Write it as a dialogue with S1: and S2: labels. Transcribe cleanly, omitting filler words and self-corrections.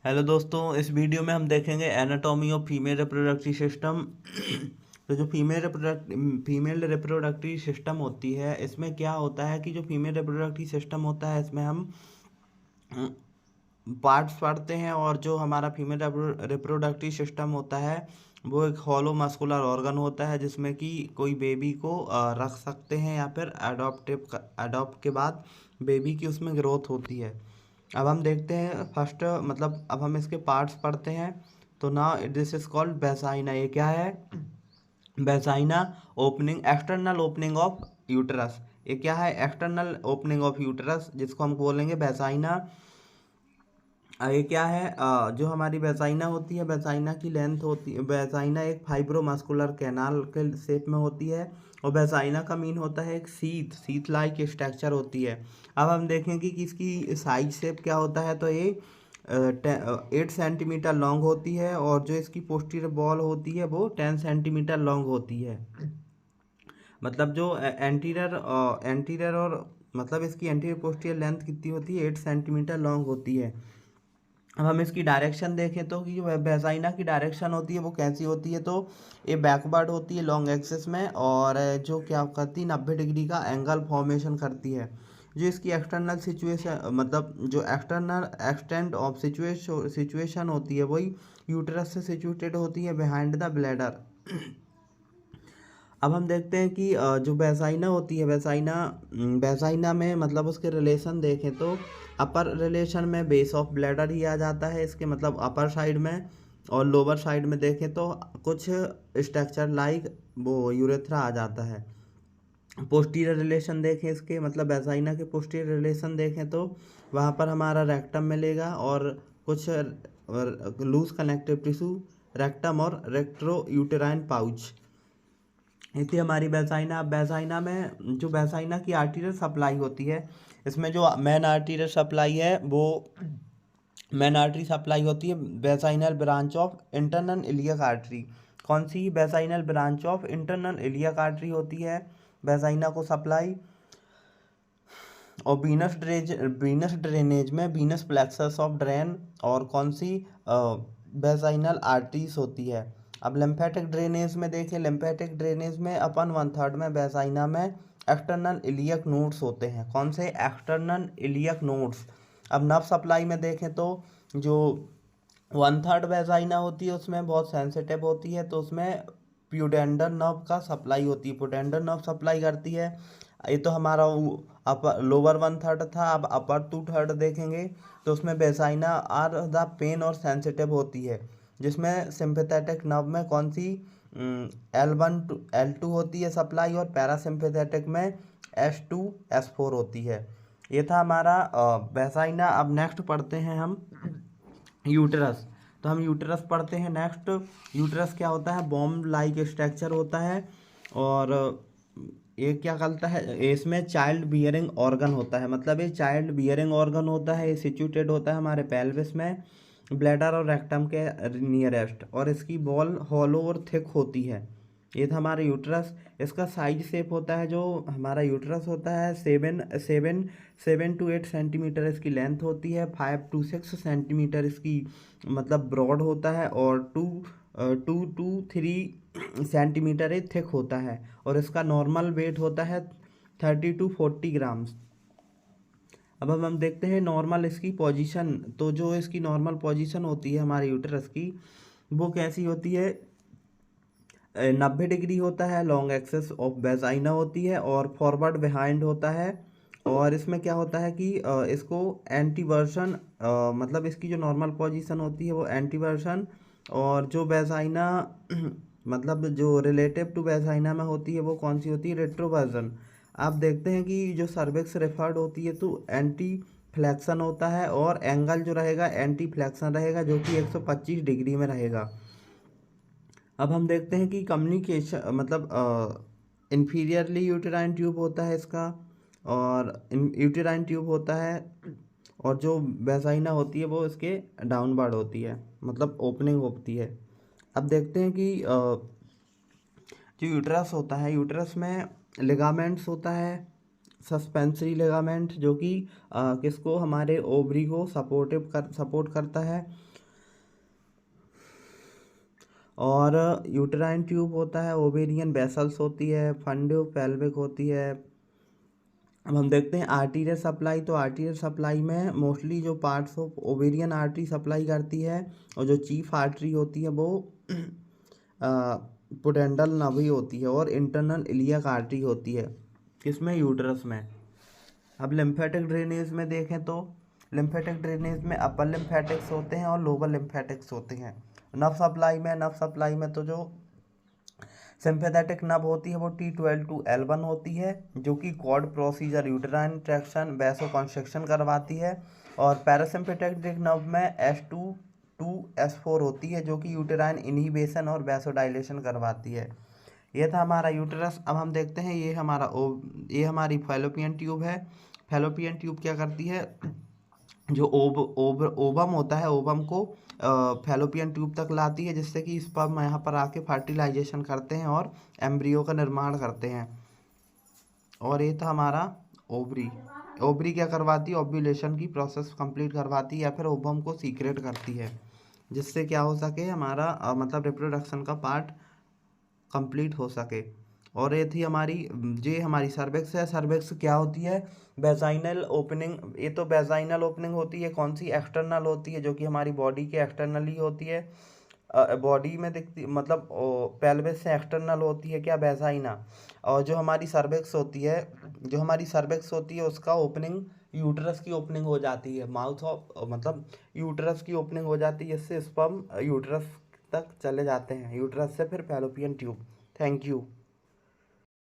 S1: Hello दोस्तों, इस video में हम देखेंगे anatomy of female reproductive system. तो जो फीमेल रिप्रोडक्टिव सिस्टम होती है, इसमें क्या होता है कि जो फीमेल रिप्रोडक्टिव सिस्टम होता है इसमें हम पार्ट्स पढ़ते हैं। और जो हमारा फीमेल रिप्रोडक्टिव सिस्टम होता है वो एक हॉलो मस्कुलर ऑर्गन होता है, जिसमें कि कोई बेबी को रख सकते हैं या फिर अडॉप्ट के बाद बेबी की उसमें ग्रोथ होती है। अब हम देखते हैं फर्स्ट, मतलब अब हम इसके पार्ट्स पढ़ते हैं। तो now this is called vagina. ये क्या है? Vagina opening, external opening of uterus. ये क्या है? एक्सटर्नल ओपनिंग ऑफ यूटरस, जिसको हम बोलेंगे वेजाइना। ये क्या है? जो हमारी वेजाइना होती है, वेजाइना की लेंथ होती है, वेजाइना एक फाइब्रोमस्कुलर कैनाल के शेप में होती है। और वेजाइना का मीन होता है एक सीथ लाइक स्ट्रक्चर होती है। अब हम देखेंगे कि इसकी साइज शेप क्या होता है। तो ये 8 सेंटीमीटर लॉन्ग होती है, और जो इसकी पोस्टीरियर बॉल होती है वो 10 सेंटीमीटर लॉन्ग होती है। मतलब जो एंटीरियर और मतलब इसकी एंटीरियर पोस्टीरियर लेंथ कितनी होती है? 8 सेंटीमीटर लॉन्ग होती है। अब हम इसकी डायरेक्शन देखें तो कि जो वेजाइना की डायरेक्शन होती है वो कैसी होती है। तो ये बैकवर्ड होती है लॉन्ग एक्सिस में, और जो क्या करती है 90 डिग्री का एंगल फॉर्मेशन करती है। जो इसकी एक्सटर्नल सिचुएशन, मतलब जो एक्सटर्नल एक्सटेंट ऑफ सिचुएशन होती है वही यूटरस से सिचुएटेड होती है बिहाइंड द ब्लैडर। अब हम देखते हैं कि जो वेजाइना होती है, वेजाइना में मतलब उसके रिलेशन देखें तो अपर रिलेशन में बेस ऑफ ब्लैडर ही आ जाता है इसके, मतलब अपर साइड में। और लोअर साइड में देखें तो कुछ स्ट्रक्चर लाइक वो यूरेथ्रा आ जाता है। पोस्टीरियर रिलेशन देखें इसके, मतलब वेजाइना के पोस्टीरियर रिलेशन देखें तो वहाँ पर हमारा रेक्टम मिलेगा, और कुछ लूज कनेक्टिव टिश्यू रेक्टम और रेक्ट्रो यूटेराइन पाउच। इतनी हमारी वेजाइना। अब वेजाइना में जो वेजाइना की आर्टीरियल सप्लाई होती है, इसमें जो मेन आर्टीरियल सप्लाई है वो मेन आर्टरी सप्लाई होती है vaginal branch of internal iliac artery. कौन सी? Vaginal branch of internal iliac artery होती है वेजाइना को सप्लाई। और वीनस ड्रेनेज में वीनस प्लेक्सस ऑफ ड्रेन और कौन सी वेजाइनल आर्टरीज होती है। अब लिम्फेटिक ड्रेनेज में देखें, लिम्फेटिक ड्रेनेज में अपन 1/3 में वेजाइना में एक्सटर्नल इलियक नोड्स होते हैं। कौन से? External iliac nodes. अब नर्व सप्लाई में देखें तो जो 1/3 वेजाइना होती है उसमें बहुत सेंसिटिव होती है, तो उसमें प्यूडेंडल नर्व का सप्लाई होती है, प्यूडेंडल नर्व सप्लाई करती है। ये तो हमारा अपर लोअर 1/3 था। अब अपर 2/3 देखेंगे तो उसमें वेजाइना आर द पेन और सेंसिटिव होती है, जिसमें सिंपैथेटिक नर्व में कौन सी L1 to L2 होती है सप्लाई, और पैरासिम्पैथेटिक में S2 S4 होती है। ये था हमारा वेजाइना। अब नेक्स्ट पढ़ते हैं हम यूटरस। तो हम यूटरस पढ़ते हैं नेक्स्ट। यूटरस क्या होता है? बॉम्ब लाइक स्ट्रक्चर होता है, और ये क्या करता है? इसमें चाइल्ड बियरिंग ऑर्गन होता है, मतलब ये चाइल्ड बियरिंग ऑर्गन होता है। ये सिचुएटेड होता है हमारे पेल्विस में, ब्लैडर और रेक्टम के नियरेस्ट, और इसकी बॉल हॉलो और थिक होती है। ये था हमारा यूटरस। इसका साइज शेप होता है, जो हमारा यूटरस होता है 7 to 8 सेंटीमीटर इसकी लेंथ होती है। 5 to 6 सेंटीमीटर इसकी मतलब ब्रॉड होता है, और 2 to 3 सेंटीमीटर ये थिक होता है। और इसका नॉर्मल वेट होता है 30 to 40 ग्राम्स। अब हम देखते हैं नॉर्मल इसकी पोजीशन। तो जो इसकी नॉर्मल पोजीशन होती है हमारे यूटरस की, वो कैसी होती है? 90 डिग्री होता है, लॉन्ग एक्सेस ऑफ वेजाइना होती है, और फॉरवर्ड बिहाइंड होता है। और इसमें क्या होता है कि इसको एंटीवर्सन, मतलब इसकी जो नॉर्मल पोजीशन होती है वो एंटीवर्सन, और जो वेजाइना मतलब जो रिलेटिव टू वेजाइना में होती है वो कौन सी होती है? रेट्रोवर्जन। आप देखते हैं कि जो सर्विक्स रेफर्ड होती है तो एंटी फ्लेक्शन होता है, और एंगल जो रहेगा एंटी फ्लेक्शन रहेगा, जो कि 125 डिग्री में रहेगा। अब हम देखते हैं कि कम्युनिकेशन, मतलब इन्फीरियरली यूटेराइन ट्यूब होता है इसका, और यूटेराइन ट्यूब होता है, और जो वेजाइना होती है वो इसके डाउनवर्ड होती है, मतलब ओपनिंग होती है। अब देखते हैं कि जो यूटरस होता है, यूटरस में लिगामेंट्स होता है, सस्पेंसरी लिगामेंट, जो कि किसको? हमारे ओवरी को सपोर्ट करता है। और यूटेराइन ट्यूब होता है, ओवेरियन वेसल्स होती है, फंडो पेल्विक होती है। अब हम देखते हैं आर्टीरियल सप्लाई। तो आर्टीरियल सप्लाई में मोस्टली जो parts of ovarian artery supply करती है, और जो चीफ आर्टरी होती है वो पुटेंडल नभी होती है, और इंटरनल इलियक आर्टरी होती है, किसमें, यूटरस में। अब लिम्फेटिक ड्रेनेज में देखें तो लिम्फेटिक ड्रेनेज में अपर लिम्फेटिक्स होते हैं और लोअर लिम्फेटिक्स होते हैं। नर्व सप्लाई में तो जो सिंपैथेटिक नर्व होती है वो T12 to L1 होती है, जो कि cord procedure, uterine traction, vaso construction करवाती है। और पैरासिम्पैथेटिक नर्व में S2 to S4 होती है, जो कि यूटेराइन इनहिबिशन और वैसो डायलेशन करवाती है। ये था हमारा यूटेरस। अब हम देखते हैं ये हमारी फैलोपियन ट्यूब है। फैलोपियन ट्यूब क्या करती है, जो ओवम होता है, ओवम को फैलोपियन ट्यूब तक लाती है, जिससे कि स्पर्म यहाँ पर आके फर्टिलाइजेशन करते हैं और एम्ब्रियो का निर्माण करते हैं। और ये था हमारा ओवरी। ओवरी क्या करवाती है, ओव्यूलेशन की प्रोसेस कंप्लीट करवाती है, या फिर ओवम को सीक्रेट करती है, जिससे क्या हो सके, हमारा मतलब रिप्रोडक्शन का पार्ट कंप्लीट हो सके। और ये हमारी सर्विक्स है। सर्विक्स क्या होती है, वेजाइनल ओपनिंग। ये तो वेजाइनल ओपनिंग होती है, कौन सी, एक्सटर्नल होती है, जो कि हमारी बॉडी के एक्सटर्नली होती है, बॉडी में दिखती, मतलब पेल्विस से एक्सटर्नल होती है क्या, वेजाइना। और जो हमारी सर्विक्स होती है उसका ओपनिंग यूटरस की ओपनिंग हो जाती है, माउथ ऑफ, मतलब यूटरस की ओपनिंग हो जाती है, जिससे स्पर्म यूटरस तक चले जाते हैं, यूटरस से फिर फैलोपियन ट्यूब। Thank you.